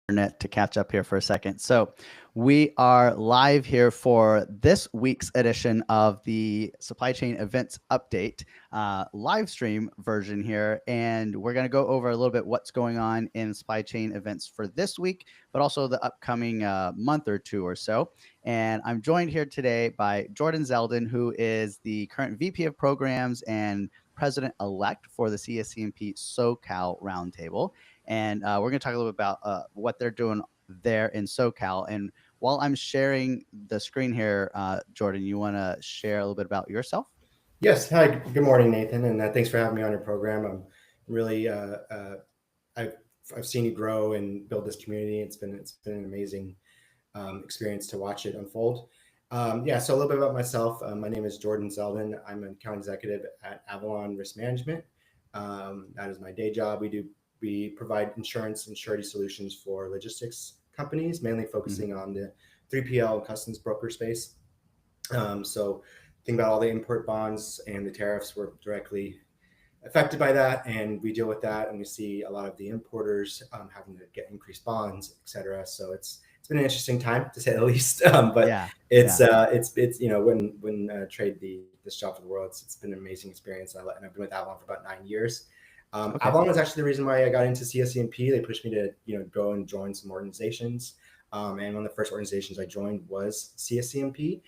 internet to catch up here for a second. So we are live here for this week's edition of the Supply Chain Events Update live stream version here. And we're going to go over a little bit what's going on in supply chain events for this week, but also the upcoming month or two or so. And I'm joined here today by Jordan Zeldin, who is the current VP of Programs and President-elect for the CSCMP SoCal Roundtable. And we're going to talk a little bit about what they're doing there in SoCal. And while I'm sharing the screen here, Jordan, you want to share a little bit about yourself? Yes. Hi. Good morning, Nathan, and thanks for having me on your program. I'm really I've seen you grow and build this community. It's been an amazing experience to watch it unfold. So a little bit about myself. My name is Jordan Zeldin. I'm an account executive at Avalon Risk Management. That is my day job. We provide insurance and surety solutions for logistics companies, mainly focusing on the 3PL and customs broker space. So think about all the import bonds and the tariffs were directly affected by that, and we deal with that, and we see a lot of the importers having to get increased bonds, et cetera. So it's been an interesting time to say the least. But it's when trade this job for the world, it's been an amazing experience. And I've been with Avalon for about 9 years. Avalon was actually the reason why I got into CSCMP. They pushed me to go and join some organizations, and one of the first organizations I joined was CSCMP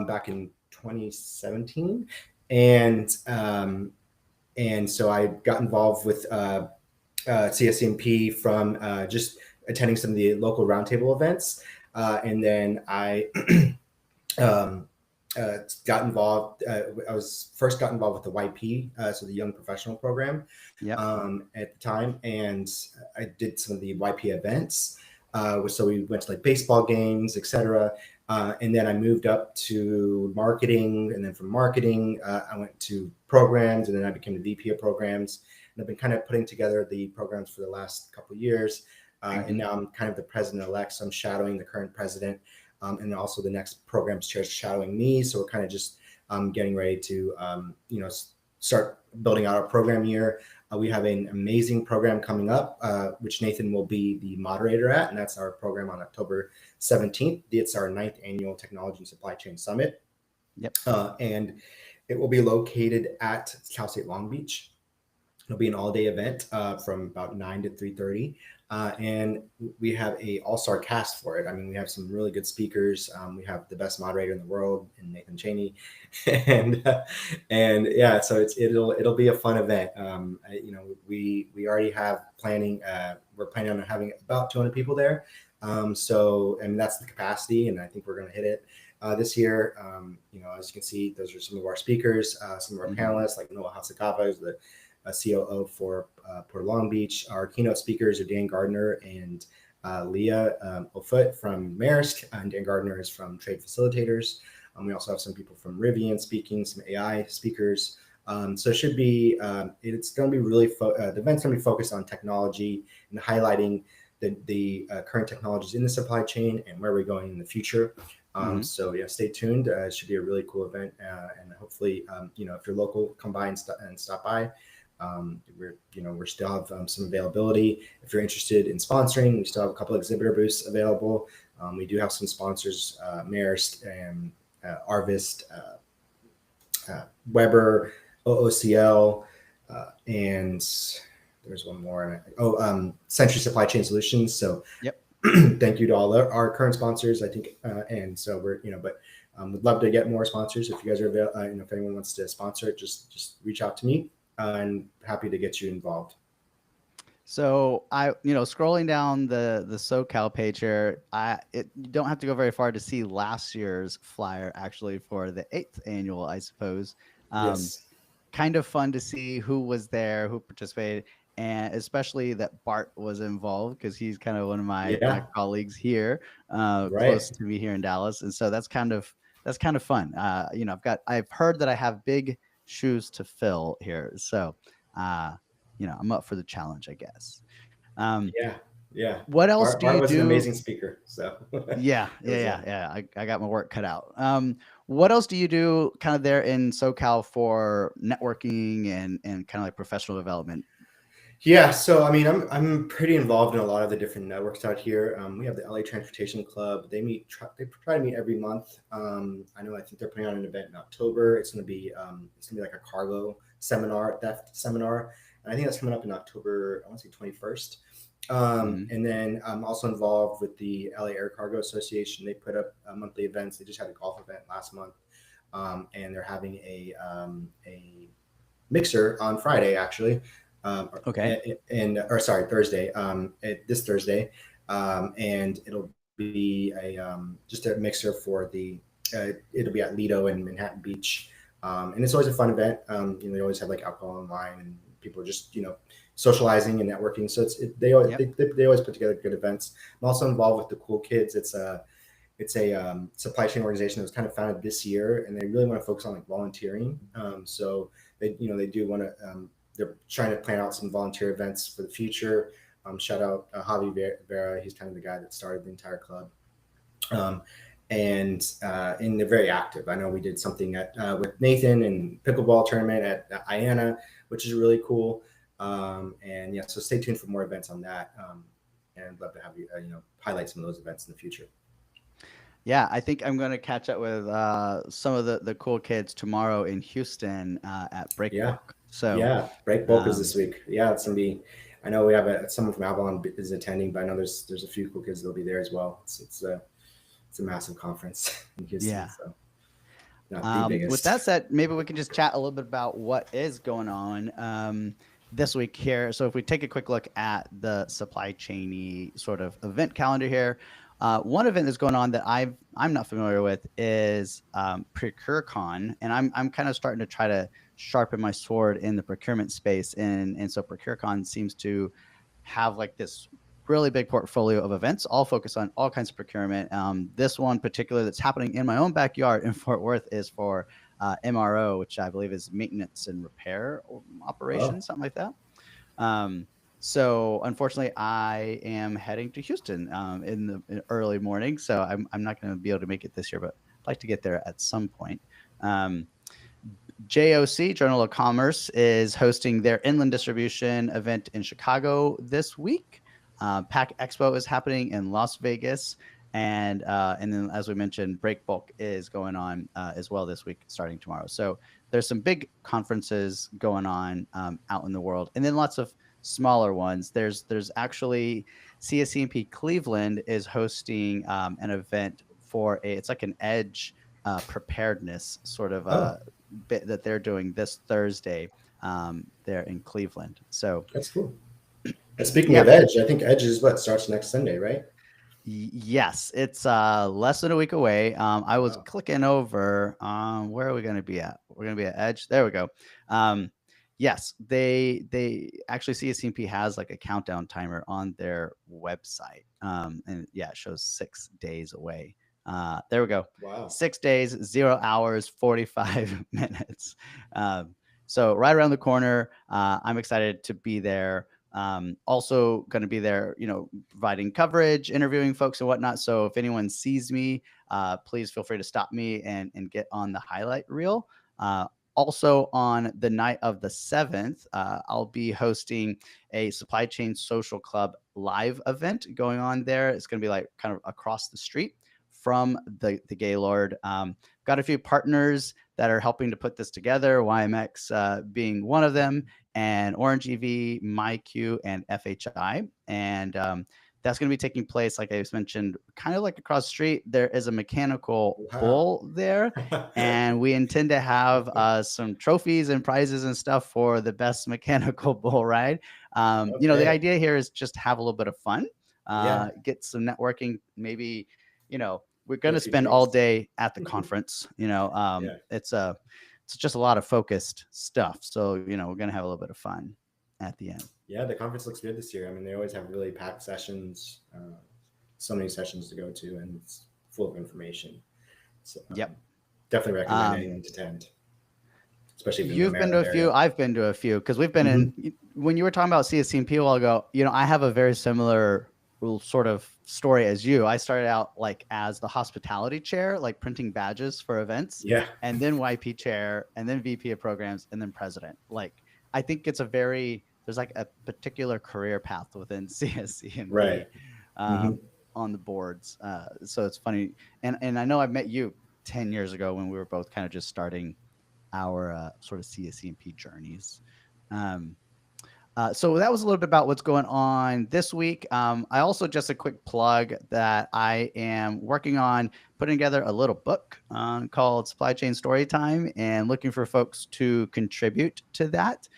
back in 2017, and so I got involved with CSCMP from just attending some of the local roundtable events, and then I got involved. I got involved with the YP, so the Young Professional Program, at the time, and I did some of the YP events. So we went to like baseball games, etc. And then I moved up to marketing, and then from marketing, I went to programs, and then I became the VP of programs. And I've been kind of putting together the programs for the last couple of years, and now I'm kind of the president-elect, so I'm shadowing the current president. And also the next programs chair is shadowing me. So we're kind of just getting ready to, start building out our program year. We have an amazing program coming up, which Nathan will be the moderator at, and that's our program on October 17th. It's our 9th annual Technology and Supply Chain Summit. And it will be located at Cal State Long Beach. It'll be an all-day event from about 9 to 3:30. And we have a all-star cast for it. I mean, we have some really good speakers. We have the best moderator in the world, in Nathan Cheney, and so it'll be a fun event. We already have planning. We're planning on having about 200 people there. And that's the capacity, and I think we're going to hit it this year. As you can see, those are some of our speakers, some of our panelists, like Noah Hasakawa, who's the COO for Port Long Beach. Our keynote speakers are Dan Gardner and Leah Ofoot from Maersk, and Dan Gardner is from Trade Facilitators. We also have some people from Rivian speaking, some AI speakers. So it should be, it's going to be really, the event's going to be focused on technology and highlighting the current technologies in the supply chain and where we're going in the future. So stay tuned. It should be a really cool event, and hopefully, if you're local, come by and stop by. We still have some availability. If you're interested in sponsoring, we still have a couple of exhibitor booths available. We do have some sponsors, Maersk and Arvist, Weber, OOCL, and there's one more. Century Supply Chain Solutions. So thank you to all our current sponsors, I think. And so we'd love to get more sponsors. If you guys are available, if anyone wants to sponsor it, just reach out to me. And happy to get you involved. So scrolling down the SoCal page here, you don't have to go very far to see last year's flyer actually for the 8th annual, I suppose. Yes. Kind of fun to see who was there, who participated, and especially that Bart was involved because he's kind of one of my colleagues here, close to me here in Dallas, and so that's kind of fun. I've heard that I have big shoes to fill here, so I'm up for the challenge, I guess. What else do you do? Bart was an amazing speaker, so I got my work cut out. What else do you do kind of there in SoCal for networking and kind of like professional development? Yeah, so I mean, I'm pretty involved in a lot of the different networks out here. We have the LA Transportation Club. They try to meet every month. I think they're putting on an event in October. It's gonna be like a cargo seminar, theft seminar, and I think that's coming up in October. I want to say 21st. Hmm. And then I'm also involved with the LA Air Cargo Association. They put up monthly events. They just had a golf event last month, and they're having a mixer on Friday actually, Okay. and or sorry Thursday, this Thursday, and it'll be just a mixer for it'll be at Lido in Manhattan Beach, and it's always a fun event. They always have like alcohol and wine, and people are just socializing and networking. So Yep. they always put together good events. I'm also involved with the Cool Kids. It's a supply chain organization that was kind of founded this year, and they really want to focus on like volunteering. So they do want to. They're trying to plan out some volunteer events for the future. Shout out Javi Vera. He's kind of the guy that started the entire club. Um, and they're very active. I know we did something with Nathan and pickleball tournament at IANA, which is really cool. And yeah, so stay tuned for more events on that. And I'd love to have you highlight some of those events in the future. Yeah, I think I'm going to catch up with some of the cool kids tomorrow in Houston at Yeah, Breakbook. So, yeah. Break bulk is um, this week. Yeah, it's gonna be. I know we have someone from Avalon is attending, but I know there's a few cool kids that'll be there as well. It's a massive conference in Houston, yeah. so not the With biggest. that said, maybe we can just chat a little bit about what is going on this week here. So, if we take a quick look at the supply chainy sort of event calendar here, one event that's going on that I'm not familiar with is ProcureCon, and I'm kind of starting to try to sharpen my sword in the procurement space, and so ProcureCon seems to have like this really big portfolio of events, all focused on all kinds of procurement. This one particular that's happening in my own backyard in Fort Worth is for MRO, which I believe is maintenance and repair Oh, operations, something like that. Um, so unfortunately, I am heading to Houston in the early morning, so I'm not going to be able to make it this year, but I'd like to get there at some point. Um, JOC, Journal of Commerce, is hosting their inland distribution event in Chicago this week. Pack Expo is happening in Las Vegas. And then, as we mentioned, Break Bulk is going on as well this week, starting tomorrow. So there's some big conferences going on out in the world, and then lots of smaller ones. There's actually CSCMP Cleveland is hosting an event for it's like an edge preparedness sort of oh, bit that they're doing this Thursday there in Cleveland. So that's cool. And speaking yeah, of Edge, I think Edge is what starts next Sunday, right? yes, it's less than a week away. I was Wow. clicking over. Where are we going to be at? We're going to be at Edge. There we go. Um, yes, they actually CSCP has like a countdown timer on their website, and yeah, it shows 6 days away. There we go. Wow. 6 days, 0 hours, 45 minutes. So right around the corner. I'm excited to be there. Also going to be there, providing coverage, interviewing folks and whatnot. So if anyone sees me, please feel free to stop me and get on the highlight reel. Also on the night of the 7th, I'll be hosting a supply chain social club live event going on there. It's going to be like kind of across the street from the Gaylord. Got a few partners that are helping to put this together, YMX being one of them, and Orange EV, MyQ, and FHI. And that's going to be taking place, like I just mentioned, kind of like across the street. There is a mechanical Wow. bull there, and we intend to have some trophies and prizes and stuff for the best mechanical bull ride. The Okay. idea here is just have a little bit of fun, Yeah. get some networking, maybe, we're going Get a to few spend all drinks. day at the conference. Yeah. It's just a lot of focused stuff. So, we're going to have a little bit of fun at the end. Yeah. The conference looks good this year. I mean, they always have really packed sessions, so many sessions to go to, and it's full of information. So Yep. definitely recommend Um, anyone to attend, especially if you're in the you've been to Maryland a few. area. I've been to a few because we've been Hmm. when you were talking about CSCMP a while ago, I have a very similar sort of story as you. I started out like as the hospitality chair, like printing badges for events, Yeah. and then YP chair, and then VP of programs, and then president. Like, I think there's there's like a particular career path within Right. CSCMP Hmm. on the boards. So it's funny, and I know I met you 10 years ago when we were both kind of just starting our sort of CSCMP journeys. Um, so that was a little bit about what's going on this week. I also just a quick plug that I am working on putting together a little book called Supply Chain Storytime, and looking for folks to contribute to that.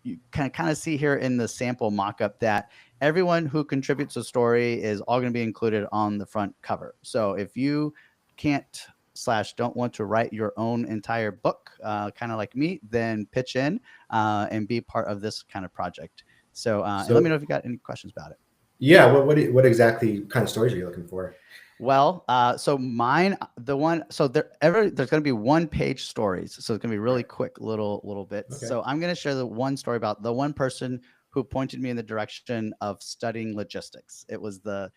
You can kind of see here in the sample mock-up that everyone who contributes a story is all going to be included on the front cover. So if you can't slash don't want to write your own entire book, kind of like me, then pitch in and be part of this kind of project. So, and let me know So if you got any questions about it. yeah, what exactly kind of stories are you looking for? Well, so mine, the one, so there's going to be one page stories. So it's going to be really Right. quick little bits. Okay. So I'm going to share the one story about the one person who pointed me in the direction of studying logistics. It was the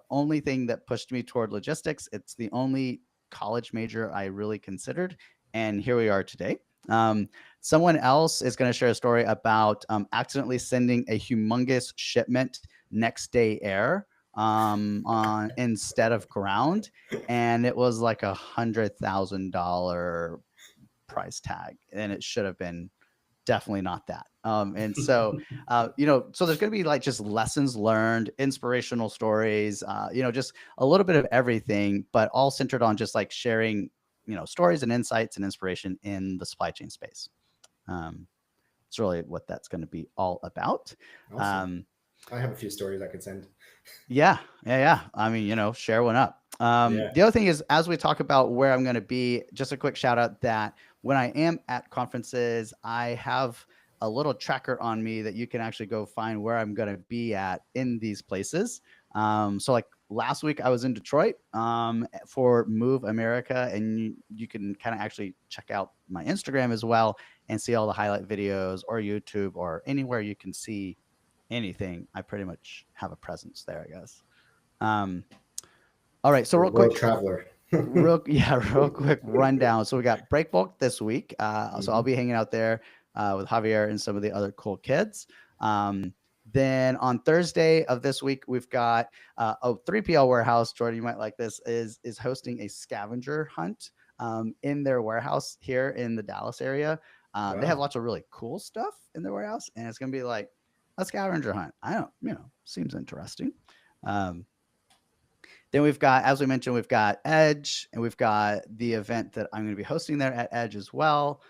only thing that pushed me toward logistics. It's the only college major I really considered, and here we are today. Someone else is going to share a story about accidentally sending a humongous shipment next day air on instead of ground, and it was like $100,000 price tag, and it should have been definitely not that. And so, so there's going to be like just lessons learned, inspirational stories, just a little bit of everything, but all centered on just like sharing, stories and insights and inspiration in the supply chain space. Um, it's really what that's going to be all about. Awesome. Um, I have a few stories I could send. yeah. I mean, share one up. Yeah. The other thing is, as we talk about where I'm going to be, just a quick shout out that when I am at conferences, I have a little tracker on me that you can actually go find where I'm going to be at in these places. So like last week I was in Detroit for Move America, and you can kind of actually check out my Instagram as well and see all the highlight videos, or YouTube, or anywhere you can see anything. I pretty much have a presence there, I guess. Um, all right, so You're a real world quick, traveler. real quick rundown. So we got Break Bulk this week. So I'll Hmm. be hanging out there with Javier and some of the other cool kids. Then on Thursday of this week, we've got 3PL Warehouse. Jordan, you might like this. Is hosting a scavenger hunt in their warehouse here in the Dallas area. They have Wow. lots of really cool stuff in their warehouse, and it's gonna be like a scavenger hunt. I don't, seems interesting. Um, then we've got, as we mentioned, we've got Edge, and we've got the event that I'm going to be hosting there at Edge as well.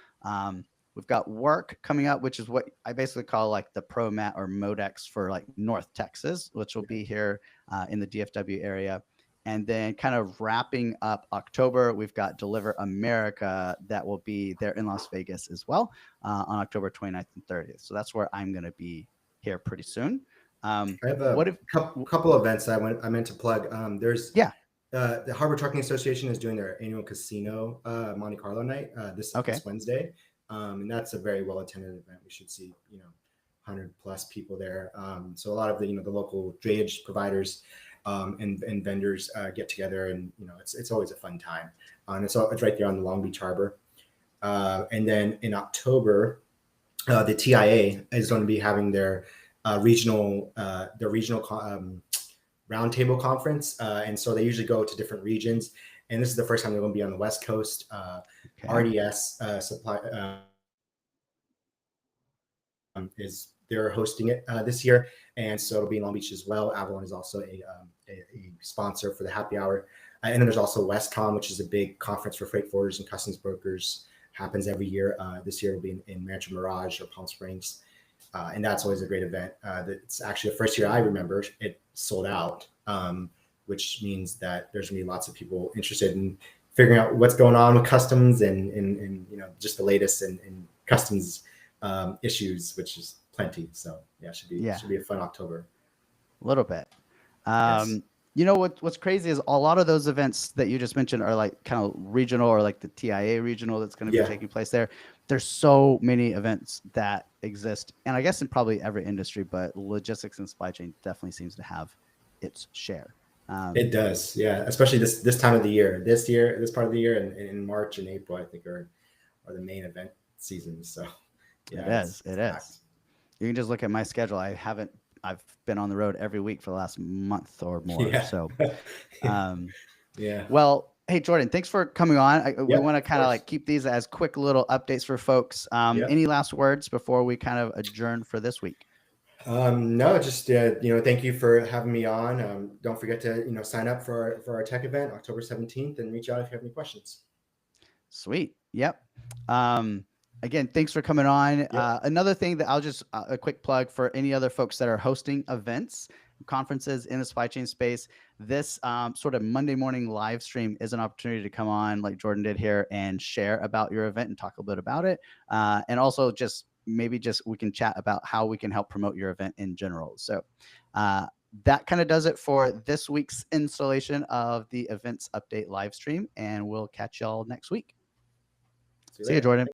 We've got Work coming up, which is what I basically call like the ProMat or Modex for like North Texas, which will be here in the DFW area. And then kind of wrapping up October, we've got Deliver America that will be there in Las Vegas as well on October 29th and 30th. So that's where I'm going to be here pretty soon. I have What a if, couple events I meant to plug. There's yeah, the Harbor Trucking Association is doing their annual casino Monte Carlo night okay. this Wednesday, and that's a very well attended event. We should see 100+ people there. So a lot of the local drayage providers and vendors get together, and it's always a fun time. And it's right there on the Long Beach Harbor. And then in October, the TIA is going to be having their regional roundtable conference, and so they usually go to different regions. And this is the first time they're going to be on the West Coast. Okay. RDS supply is they're hosting it this year, and so it'll be in Long Beach as well. Avalon is also a sponsor for the happy hour, and then there's also WestCon, which is a big conference for freight forwarders and customs brokers. Happens every year. This year will be in Rancho Mirage or Palm Springs. And that's always a great event. It's actually the first year I remember it sold out, which means that there's gonna be lots of people interested in figuring out what's going on with customs and just the latest in customs issues, which is plenty. So yeah, should be a fun October. A little bit. Yes. What's crazy is a lot of those events that you just mentioned are like kind of regional, or like the TIA regional that's going to be Yeah. taking place there. There's so many events that exist, and I guess in probably every industry, but logistics and supply chain definitely seems to have its share. It does, yeah. Especially this time of the year. This part of the year, and in March and April, I think are the main event seasons. So yeah, It is. packed. You can just look at my schedule. I've been on the road every week for the last month or more. Yeah. So, Yeah. um, Yeah. well, hey Jordan, thanks for coming on. We Yep. want to Of kind of course. like keep these as quick little updates for folks. Yep. Any last words before we kind of adjourn for this week? No, just thank you for having me on. Don't forget to sign up for our tech event October 17th, and reach out if you have any questions. Sweet. Yep. Again, thanks for coming on. Yep. Another thing that I'll just a quick plug for any other folks that are hosting events, conferences in the supply chain space. This sort of Monday morning live stream is an opportunity to come on, like Jordan did here, and share about your event and talk a little bit about it, and also just maybe just we can chat about how we can help promote your event in general. So. That kind of does it for this week's installation of the events update live stream, and we'll catch y'all next week. See you See you, later. Jordan.